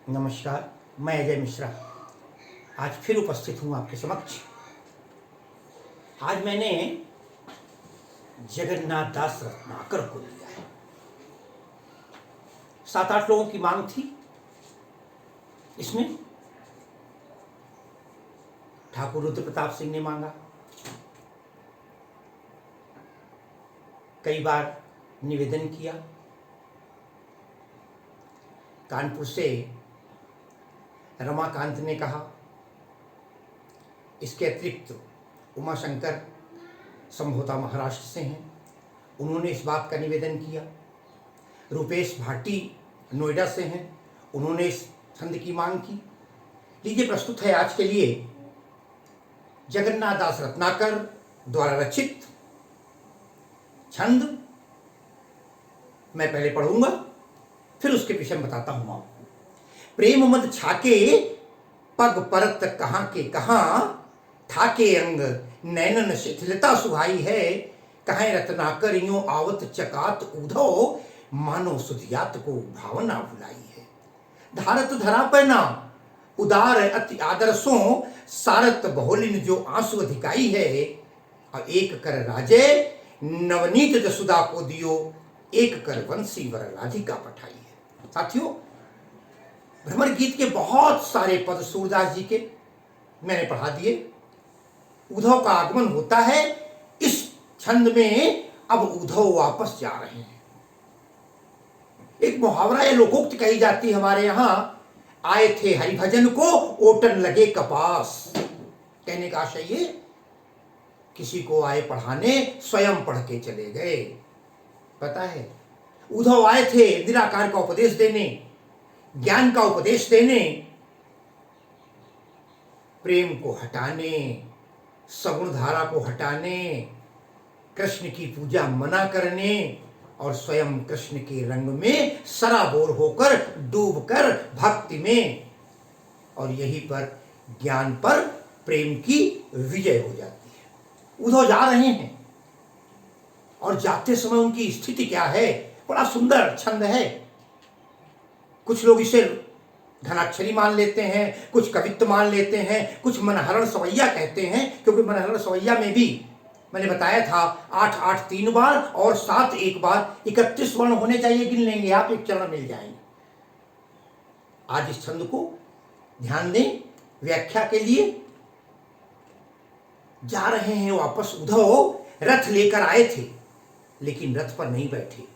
नमस्कार, मैं अजय मिश्रा आज फिर उपस्थित हूँ आपके समक्ष। आज मैंने जगन्नाथ दास रत्नाकर को लिया है। 7-8 लोगों की मांग थी। इसमें ठाकुर रुद्र प्रताप सिंह ने मांगा, कई बार निवेदन किया। कानपुर से रमाकांत ने कहा। इसके अतिरिक्त उमाशंकर संभोता महाराष्ट्र से हैं, उन्होंने इस बात का निवेदन किया। रुपेश भाटी नोएडा से हैं, उन्होंने इस छंद की मांग की। लीजिए, प्रस्तुत है आज के लिए जगन्नाथ दास रत्नाकर द्वारा रचित छंद। मैं पहले पढ़ूंगा, फिर उसके पीछे बताता हूं आपको। प्रेम मद छाके पग परत कहाँ के कहाँ, ठाके अंग नैनन शिथिलता सुहाई है। कहें रत्नाकर यूं आवत चकात उधो, मानो सुधियात को भावना भुलाई है। धारत धरा पर नाम उदार अति आदरसों, सारत बहुलिन जो आंसू अधिकाई है। और एक कर राजे नवनीत जसुदा को दियो, एक कर वंशी वर राधिका पठाई है। साथियों, भ्रमर गीत के बहुत सारे पद सूरदास जी के मैंने पढ़ा दिए। उद्धव का आगमन होता है इस छंद में। अब उद्धव वापस जा रहे हैं। एक मुहावरा या लोकोक्ति कही जाती है हमारे यहां, आए थे हरिभजन को ओटन लगे कपास। कहने का आशय ये, किसी को आए पढ़ाने, स्वयं पढ़ के चले गए। पता है, उद्धव आए थे निराकार का उपदेश देने, ज्ञान का उपदेश देने, प्रेम को हटाने, सगुण धारा को हटाने, कृष्ण की पूजा मना करने और स्वयं कृष्ण के रंग में सराबोर होकर डूबकर भक्ति में। और यहीं पर ज्ञान पर प्रेम की विजय हो जाती है। उद्धव जा रहे हैं और जाते समय उनकी स्थिति क्या है। बड़ा सुंदर छंद है। कुछ लोग इसे घनाक्षरी मान लेते हैं, कुछ कवित्व मान लेते हैं, कुछ मनहरण सवैया कहते हैं। क्योंकि मनहरण सवैया में भी मैंने बताया था 8-8 3 बार और 7 1 बार, 31 वर्ण होने चाहिए। गिन लेंगे आप, एक चरण मिल जाएंगे। आज इस छंद को ध्यान दें। व्याख्या के लिए जा रहे हैं वापस। उद्धव रथ लेकर आए थे, लेकिन रथ पर नहीं बैठे।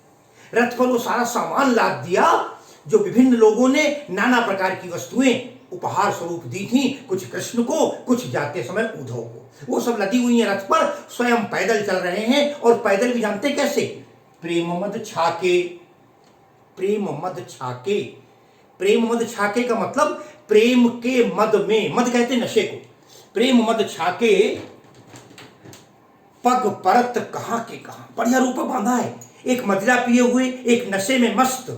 रथ पर वो सारा सामान लाद दिया जो विभिन्न लोगों ने नाना प्रकार की वस्तुएं उपहार स्वरूप दी थी, कुछ कृष्ण को, कुछ जाते समय उद्धव को। वो सब लदी हुई है रथ पर। स्वयं पैदल चल रहे हैं और पैदल भी जानते कैसे? प्रेम मद छाके। प्रेम मद छाके, प्रेम मद छाके का मतलब प्रेम के मद में, मद कहते नशे को। प्रेम मद छाके पग परत कहां के कहां। बढ़िया रूप बांधा है। एक मदिरा पिए हुए, एक नशे में मस्त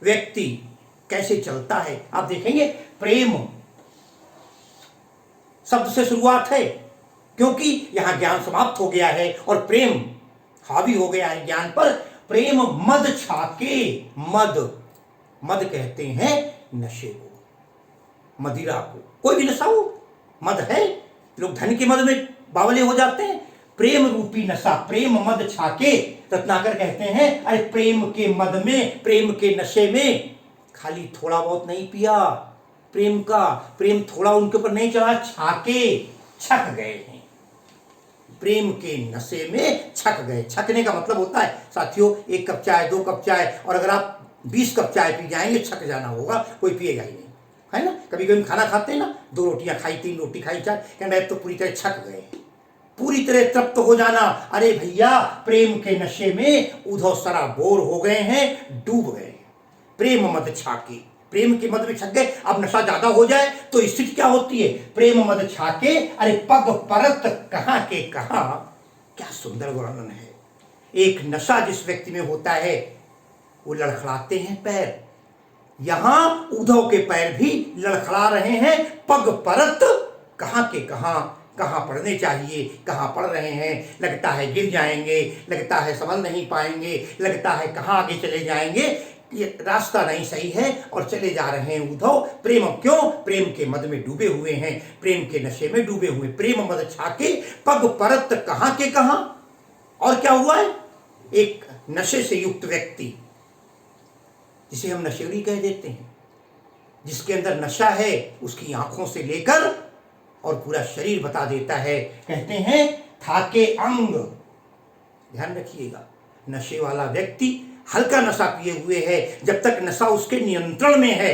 व्यक्ति कैसे चलता है आप देखेंगे। प्रेम शब्द से शुरुआत है, क्योंकि यहां ज्ञान समाप्त हो गया है और प्रेम हावी हो गया है ज्ञान पर। प्रेम मद छाके, मद, मद कहते हैं नशे को, मदिरा को। कोई भी नशा हो, मद है। लोग धन के मद में बावले हो जाते हैं। प्रेम रूपी नशा, प्रेम मद छाके। रत्नाकर कहते हैं, अरे प्रेम के मद में, प्रेम के नशे में खाली थोड़ा बहुत नहीं पिया प्रेम का, प्रेम थोड़ा उनके ऊपर नहीं चढ़ा, छाके, छक गए हैं। प्रेम के नशे में छक गए। छकने का मतलब होता है साथियों, 1 कप चाय, 2 कप चाय, और अगर आप 20 कप चाय पी जाएंगे छक जाना होगा, कोई पिएगा ही नहीं, है ना। कभी कभी खाना खाते हैं ना, 2 रोटियां खाई, 3 रोटी खाई, चाय, कहना तो पूरी तरह छक गए, पूरी तरह तृप्त हो जाना। अरे भैया, प्रेम के नशे में उद्धव सराबोर हो गए हैं, डूब गए। प्रेम मद छाके, प्रेम के मद में छक गए। अब नशा ज्यादा हो जाए तो स्थिति क्या होती है? प्रेम मद छाके, अरे पग परत कहां के कहां। क्या सुंदर वर्णन है। एक नशा जिस व्यक्ति में होता है वो लड़खड़ाते हैं पैर। यहां उद्धव के पैर भी लड़खड़ा रहे हैं। पग परत कहां के कहां, कहां पढ़ने चाहिए, कहां पढ़ रहे हैं। लगता है गिर जाएंगे, लगता है संभल नहीं पाएंगे, लगता है कहां आगे चले जाएंगे। ये रास्ता नहीं सही है और चले जा रहे हैं उद्धव। प्रेम क्यों? प्रेम के मद में डूबे हुए हैं, प्रेम के नशे में डूबे हुए। प्रेम मद छाके पग परत कहां के कहां। और क्या हुआ है? एक नशे से युक्त व्यक्ति, जिसे हम नशेड़ी कह देते हैं, जिसके अंदर नशा है, उसकी आंखों से लेकर और पूरा शरीर बता देता है। कहते हैं थाके अंग। ध्यान रखिएगा, नशे वाला व्यक्ति हल्का नशा पिए हुए है, जब तक नशा उसके नियंत्रण में है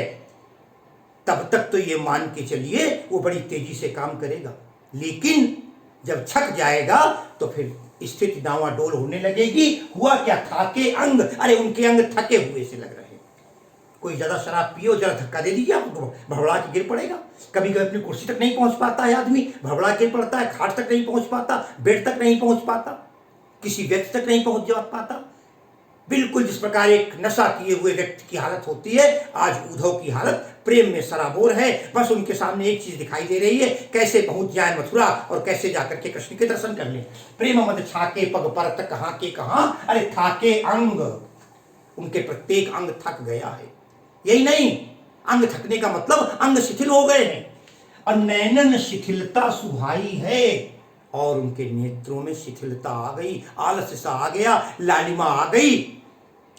तब तक तो ये मान के चलिए वो बड़ी तेजी से काम करेगा, लेकिन जब छक जाएगा तो फिर स्थिति डावाडोल होने लगेगी। हुआ क्या? थाके अंग। अरे उनके अंग थके हुए से लग रहे हैं। कोई ज्यादा शराब पियो, जरा धक्का दे दीजिए, आपको भड़बड़ा के गिर पड़ेगा। कभी कभी अपनी कुर्सी तक नहीं पहुंच पाता है आदमी, भड़बड़ा के पड़ता है, खाट तक नहीं पहुंच पाता, बेड तक नहीं पहुंच पाता, किसी व्यक्ति तक नहीं पहुंच जा पाता। बिल्कुल जिस प्रकार एक नशा किए हुए व्यक्ति की हालत होती है, आज उद्धव की हालत प्रेम में सराबोर है। बस उनके सामने एक चीज दिखाई दे रही है, कैसे पहुंच जाए मथुरा और कैसे जाकर के कृष्ण के दर्शन कर ले। प्रेम मद छाके पग परत कहां के कहां। अरे थाके अंग, उनके प्रत्येक अंग थक गया है। यही नहीं, अंग थकने का मतलब अंग शिथिल हो गए हैं। और नैनन शिथिलता सुहाई है, और उनके नेत्रों में शिथिलता आ गई, आलस्य सा आ गया, लालिमा आ गई।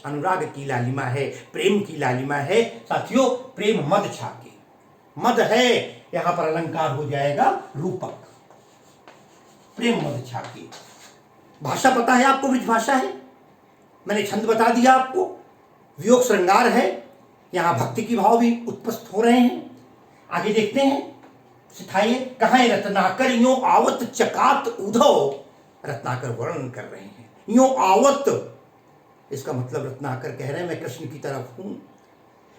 अनुराग की लालिमा है, प्रेम की लालिमा है। साथियों, प्रेम मद छाके, मद है, यहां पर अलंकार हो जाएगा रूपक। प्रेम मद छाके। भाषा पता है आपको? ब्रज भाषा है, मैंने छंद बता दिया आपको। वियोग श्रृंगार है, यहां भक्ति की भाव भी उत्पस्त हो रहे हैं। आगे देखते हैं, सिखाइए। कहां रत्नाकर यो आवत चकात उद्धव। रत्नाकर वर्णन कर रहे हैं, यो आवत, इसका मतलब रत्नाकर कह रहे हैं मैं कृष्ण की तरफ हूं।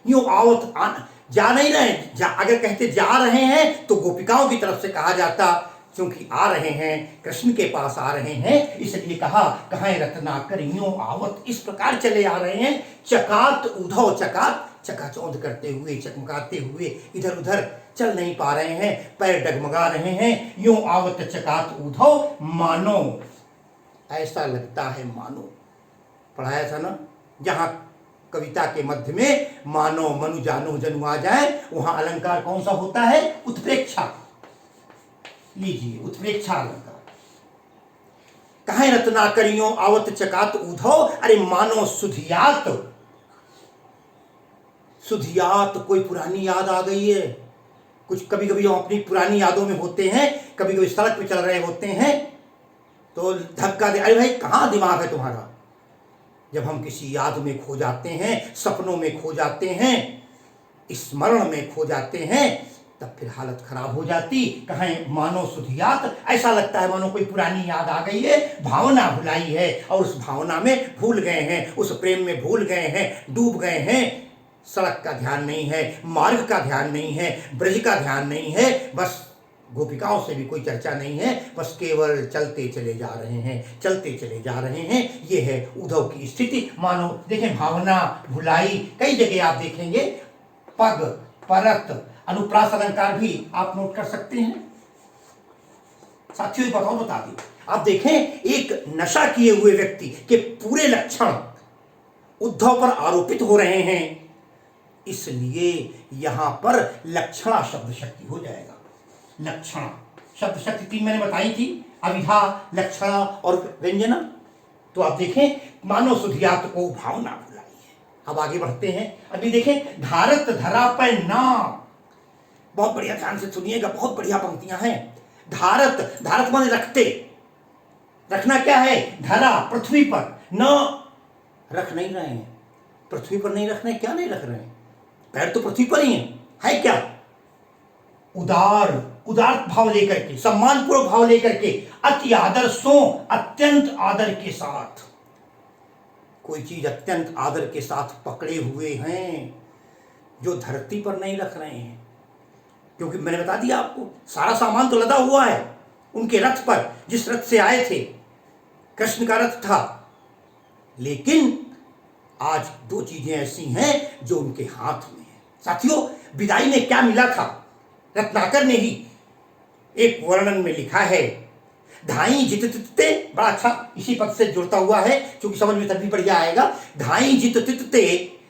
यो आवत, जा नहीं रहे, अगर कहते जा रहे हैं तो गोपिकाओं की तरफ से कहा जाता, क्योंकि आ रहे हैं, कृष्ण के पास आ रहे हैं, इसलिए कहा कहां रत्नाकर यो आवत। इस प्रकार चले आ रहे हैं। चकात उद्धव, चकात चकाचौंध करते हुए, चमकाते हुए, इधर उधर चल नहीं पा रहे हैं, पैर डगमगा रहे हैं। यूं आवत चकात उद्धव, मानो, ऐसा लगता है मानो। पढ़ाया था ना, जहां कविता के मध्य में मानो मनु जानो जनु आ जाए, वहां अलंकार कौन सा होता है? उत्प्रेक्षा। लीजिए, उत्प्रेक्षा अलंकार। कहां रत्नाकरियों आवत चकात उद्धव। अरे मानो सुधियात, सुधियात, कोई पुरानी याद आ गई है। कुछ कभी कभी हम अपनी पुरानी यादों में होते हैं, कभी कभी सड़क पे चल रहे होते हैं तो धक्का दे, अरे भाई कहां दिमाग है तुम्हारा। जब हम किसी याद में खो जाते हैं, सपनों में खो जाते हैं, स्मरण में खो जाते हैं, तब फिर हालत खराब हो जाती। कहें मानो सुधियात, ऐसा लगता है मानो कोई पुरानी याद आ गई है, भावना भुलाई है, और उस भावना में भूल गए हैं, उस प्रेम में भूल गए हैं, डूब गए हैं। सड़क का ध्यान नहीं है, मार्ग का ध्यान नहीं है, ब्रज का ध्यान नहीं है, बस गोपिकाओं से भी कोई चर्चा नहीं है, बस केवल चलते चले जा रहे हैं, चलते चले जा रहे हैं। ये है उद्धव की स्थिति। मानो देखें, भावना भुलाई, कई जगह आप देखेंगे पग परत, अनुप्रास अलंकार भी आप नोट कर सकते हैं। साथियों बताओ, बता दी, आप देखें एक नशा किए हुए व्यक्ति के पूरे लक्षण उद्धव पर आरोपित हो रहे हैं, इसलिए यहां पर लक्षणा शब्द शक्ति हो जाएगा। लक्षणा शब्द शक्ति तीन मैंने बताई थी, अविधा, लक्षणा और व्यंजना। तो आप देखें, मानो सुधियात को भावना भुलाई है। अब आगे बढ़ते हैं। अभी देखें, धारत धरा पर नाम, बहुत बढ़िया, ध्यान से सुनिएगा, बहुत बढ़िया पंक्तियां हैं। धारत, धारत माने रखते, रखना क्या है? धरा, पृथ्वी पर, न रख नहीं रहे हैं, पृथ्वी पर नहीं रख रहे, क्या नहीं रख रहे हैं? पैर तो पृथ्वी पर ही है क्या? उदार, उदार भाव लेकर के, सम्मानपूर्वक भाव लेकर के, अति आदर सो, अत्यंत आदर के साथ, कोई चीज अत्यंत आदर के साथ पकड़े हुए हैं, जो धरती पर नहीं रख रहे हैं। क्योंकि मैंने बता दिया आपको, सारा सामान तो लदा हुआ है उनके रथ पर, जिस रथ से आए थे, कृष्ण का रथ था। लेकिन आज दो चीजें ऐसी हैं जो उनके हाथ में है। साथियों, विदाई में क्या मिला था? रत्नाकर ने ही एक वर्णन में लिखा है, धाई जितते, बड़ा अच्छा इसी पद से जुड़ता हुआ है, क्योंकि समझ में तभी बढ़िया आएगा। धाई जितते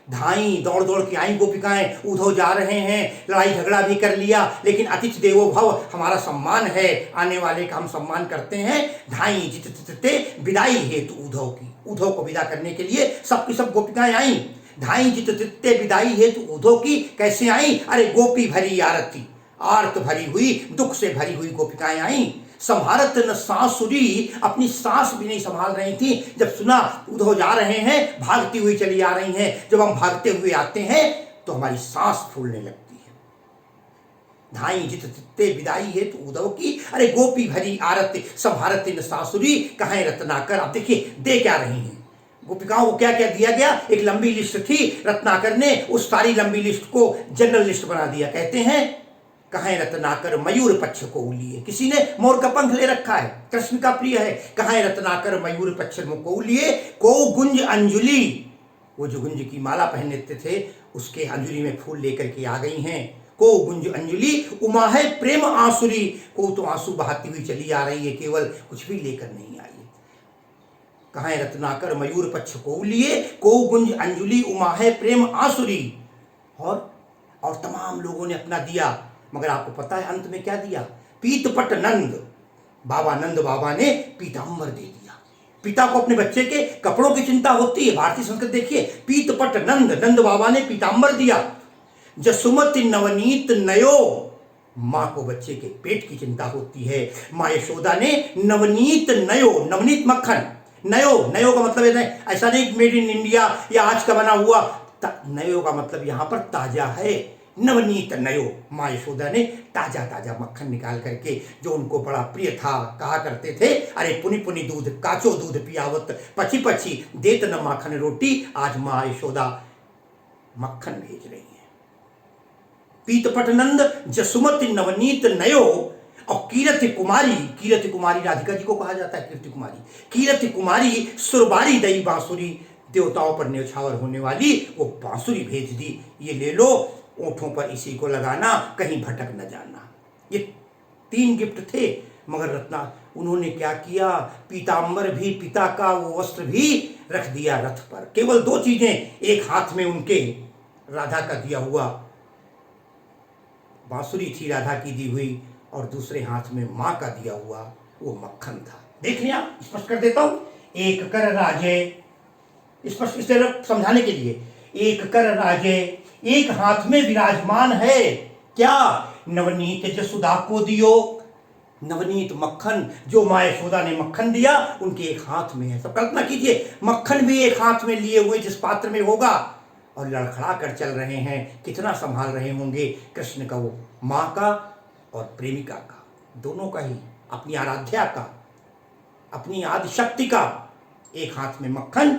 धाई, दौड़ दौड़ के आई गोपिकाएं, उद्धव जा रहे हैं, लड़ाई झगड़ा भी कर लिया, लेकिन अतिथि देवो भव, हमारा सम्मान है, आने वाले का हम सम्मान करते हैं। धाई जितते विदाई हेतु उद्धव की, उद्धव को विदा करने के लिए सबकी सब गोपिकाएं आई। धाई जितते विदाई हेतु उद्धव की, कैसे आई? अरे गोपी भरी आरती, आर्त भरी हुई, दुख से भरी हुई गोपिकाएं आई। संभारत न सासुरी, अपनी सांस भी नहीं संभाल रही थी। जब सुना उद्धव जा रहे हैं, भागती हुई चली आ रही हैं, जब हम भागते हुए आते हैं तो हमारी सांस फूलने लगती है। धाई जितते विदाई है तो उद्धव की, अरे गोपी भरी आरती, संभारत न सासुरी, कहें रत्नाकर। अब देखिए दे क्या रही हैं गोपिकाओं को, क्या क्या दिया गया। एक लंबी लिस्ट थी, रत्नाकर ने उस सारी लंबी लिस्ट को जनरल लिस्ट बना दिया। कहते हैं कहें रत्नाकर मयूर पक्ष को लिए, किसी ने मोर का पंख ले रखा है, कृष्ण का प्रिय है। कहें रत्नाकर मयूर पक्ष को लिए, को गुंज अंजुली, वो जो गुंज की माला पहनते थे उसके अंजुली में फूल लेकर के आ गई हैं। को गुंज अंजुली, उमा है प्रेम आंसुरी, को तो आंसू बहाती हुई चली आ रही है, केवल कुछ भी लेकर नहीं आई है। कहें रत्नाकर मयूर पक्ष को लिए, को गुंज अंजुली, उमा है प्रेम आंसुरी। और तमाम लोगों ने अपना दिया, मगर आपको पता है अंत में क्या दिया? पीतपट नंद, बाबा नंद बाबा ने पीतांबर दे दिया। पिता को अपने बच्चे के कपड़ों की चिंता होती है, भारतीय संस्कृति देखिए। पीतपट नंद, नंद बाबा ने पीतांबर दिया। जसुमति नवनीत नयो, माँ को बच्चे के पेट की चिंता होती है, माँ यशोदा ने नवनीत नयो, नवनीत मक्खन, नयो, नयो का मतलब ऐसा नहीं मेड इन इंडिया या आज का बना हुआ, नयो का मतलब यहां पर ताजा है। नवनीत नयो, माँ यशोदा ने ताजा ताजा मक्खन निकाल करके, जो उनको बड़ा प्रिय था, कहा करते थे अरे पुनि पुनि दूध काचो दूध पियावत, पची पची देत न माखन रोटी, आज माँ यशोदा मक्खन भेज रही है। पीतपट नंद, जसुमति नवनीत नयो, और कीरति कुमारी, कीरति कुमारी राधिका जी को कहा जाता है कीर्ति कुमारी, कीरति कुमारी सुरबारी दई बांसुरी, देवताओं पर न्यौछावर होने वाली वो बांसुरी भेज दी, ये ले लो, ओंठों पर इसी को लगाना, कहीं भटक न जाना। ये 3 गिफ्ट थे, मगर रत्ना उन्होंने क्या किया? पीतांबर भी, पिता का वो वस्त्र भी रख दिया रथ पर। केवल 2 चीजें, एक हाथ में उनके राधा का दिया हुआ बांसुरी थी राधा की दी हुई, और दूसरे हाथ में माँ का दिया हुआ वो मक्खन था। देख लिया, स्पष्ट कर देता हूं। एक कर राजे, स्पष्ट इस तरह समझाने के लिए, एक कर राजे, एक हाथ में विराजमान है क्या? नवनीत जसुदा को दियो, नवनीत मक्खन, जो माँ यशोदा ने मक्खन दिया उनके एक हाथ में है। सब कल्पना कीजिए, मक्खन भी एक हाथ में लिए हुए जिस पात्र में होगा, और लड़खड़ा कर चल रहे हैं, कितना संभाल रहे होंगे कृष्ण का, वो माँ का और प्रेमिका का, दोनों का ही, अपनी आराध्या का, अपनी आदि शक्ति का। एक हाथ में मक्खन,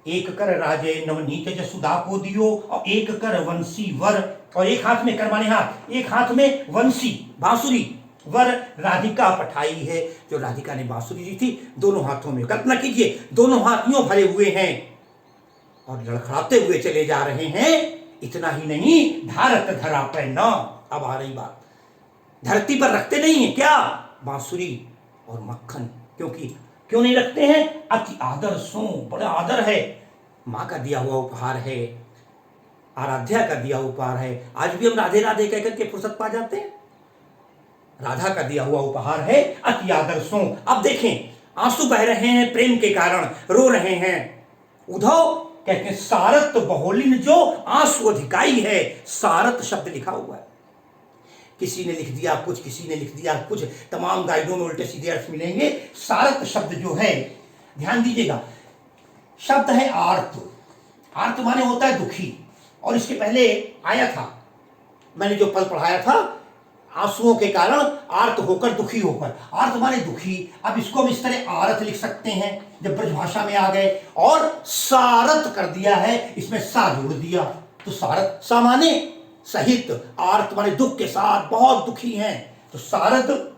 एक कर राजे नवनीत जसुदा को दियो, और एक कर वंशी वर, और एक हाथ में कर माने हाथ, एक हाथ में वंशी बांसुरी, वर राधिका पठाई है, जो राधिका ने बांसुरी दी थी, दोनों हाथों में। कल्पना कीजिए, दोनों हाथ यूं भरे हुए हैं और लड़खड़ाते हुए चले जा रहे हैं। इतना ही नहीं, धारत धरा पे न, अब आ रही बात, धरती पर रखते नहीं है क्या? बांसुरी और मक्खन, क्योंकि क्यों नहीं रखते हैं? अति आदर सो, बड़ा आदर है, माँ का दिया हुआ उपहार है, आराध्या का दिया उपहार है। आज भी हम राधे राधे कहकर के फुर्सत पा जाते हैं, राधा का दिया हुआ उपहार है, अति आदर सो। अब देखें, आंसू बह रहे हैं प्रेम के कारण, रो रहे हैं। उद्धव कहते हैं सारत बहुलिन, जो आंसू अधिकाई है, सारत शब्द लिखा हुआ है, किसी ने लिख दिया कुछ, किसी ने लिख दिया कुछ, तमाम गाइडों में उल्टे सीधे अर्थ मिलेंगे। सारत शब्द जो है, ध्यान दीजिएगा, शब्द है आर्त, आर्त माने होता है दुखी, और इसके पहले आया था, मैंने जो पद पढ़ाया था, आंसुओं के कारण आर्त होकर, दुखी होकर, आर्त माने दुखी। अब इसको हम इस तरह आरत लिख सकते हैं जब ब्रजभाषा में आ गए, और सारत कर दिया है, इसमें सा जोड़ दिया, तो सारत, सा माने सहित, आर्त माने दुख के साथ, बहुत दुखी हैं, तो सारत।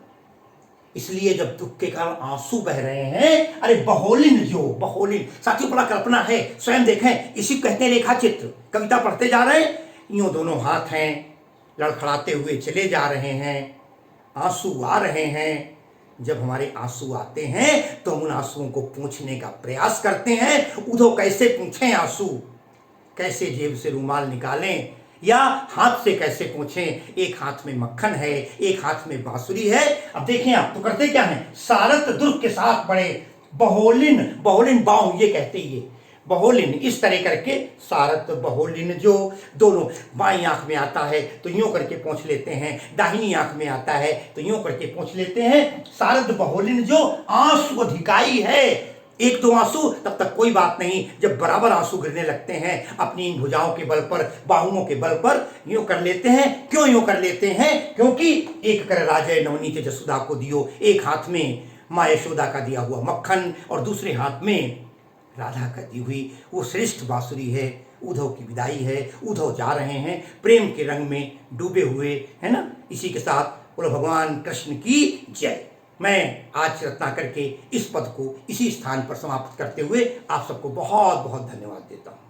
इसलिए जब दुख के कारण आंसू बह रहे हैं, अरे बहोलिन, जो बहोलिन, साथियों बड़ा कल्पना है, स्वयं देखें, इसी कहते हैं रेखा चित्र। कविता पढ़ते जा रहे हैं, यूं दोनों हाथ हैं, लड़खड़ाते हुए चले जा रहे हैं, आंसू आ रहे हैं। जब हमारे आंसू आते हैं तो हम उन आंसुओं को पूंछने का प्रयास करते हैं। उद्धव कैसे पूछें आंसू? कैसे जेब से रूमाल निकालें या हाथ से कैसे पोंछें। एक हाथ में मक्खन है, एक हाथ में बांसुरी है। अब देखें आप तो करते क्या हैं, सारथ दुर्ग के साथ बड़े बहोलिन, बहोलिन बाऊ ये कहते ही ये बहोलिन, इस तरह करके सारथ बहोलिन जो दोनों, बाई आंख में आता है तो यूं करके पोंछ लेते हैं, दाहिनी आंख में आता है तो यूं करके पोंछ लेते हैं। सारथ बहोलिन जो आंसू अधिकाई है, एक दो आंसू तब तक कोई बात नहीं, जब बराबर आंसू गिरने लगते हैं अपनी इन भुजाओं के बल पर, बाहुओं के बल पर यूं कर लेते हैं। क्यों यूं कर लेते हैं? क्योंकि एक कर राजे नवनीत जसुदा को दियो, एक हाथ में माँ यशोदा का दिया हुआ मक्खन और दूसरे हाथ में राधा का दी हुई वो श्रेष्ठ बांसुरी है। उद्धव की विदाई है, उद्धव जा रहे हैं प्रेम के रंग में डूबे हुए, है ना। इसी के साथ बोलो भगवान कृष्ण की जय। मैं आज रत्नाकर के इस पद को इसी स्थान पर समाप्त करते हुए आप सबको बहुत बहुत धन्यवाद देता हूँ।